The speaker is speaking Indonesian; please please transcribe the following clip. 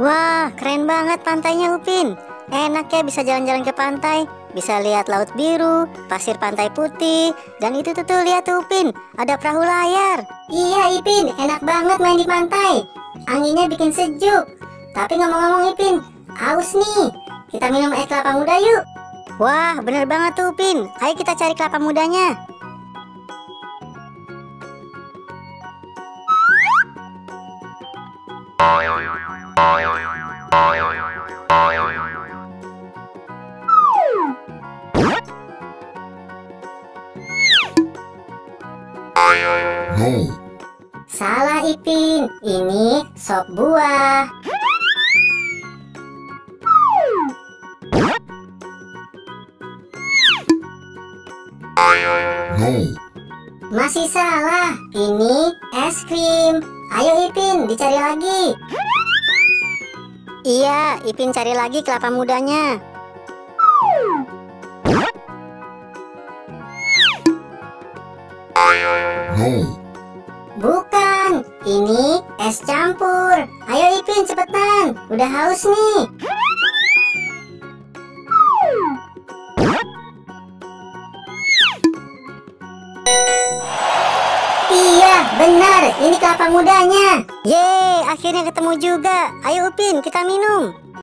Wah, keren banget pantainya Upin. Enak ya bisa jalan-jalan ke pantai. Bisa lihat laut biru, pasir pantai putih. Dan itu tuh lihat tuh Upin, ada perahu layar. Iya Ipin, enak banget main di pantai. Anginnya bikin sejuk. Tapi ngomong-ngomong Ipin, haus nih. Kita minum air kelapa muda yuk. Wah, bener banget tuh Upin. Ayo kita cari kelapa mudanya. No. Salah Ipin, ini sop buah. No. Masih salah, ini es krim. Ayo Ipin, dicari lagi. Iya, Ipin cari lagi kelapa mudanya. No. Bukan, ini es campur. Ayo Ipin cepetan, udah haus nih. Iya, benar, ini kelapa mudanya. Yeay, akhirnya ketemu juga. Ayo Upin, kita minum.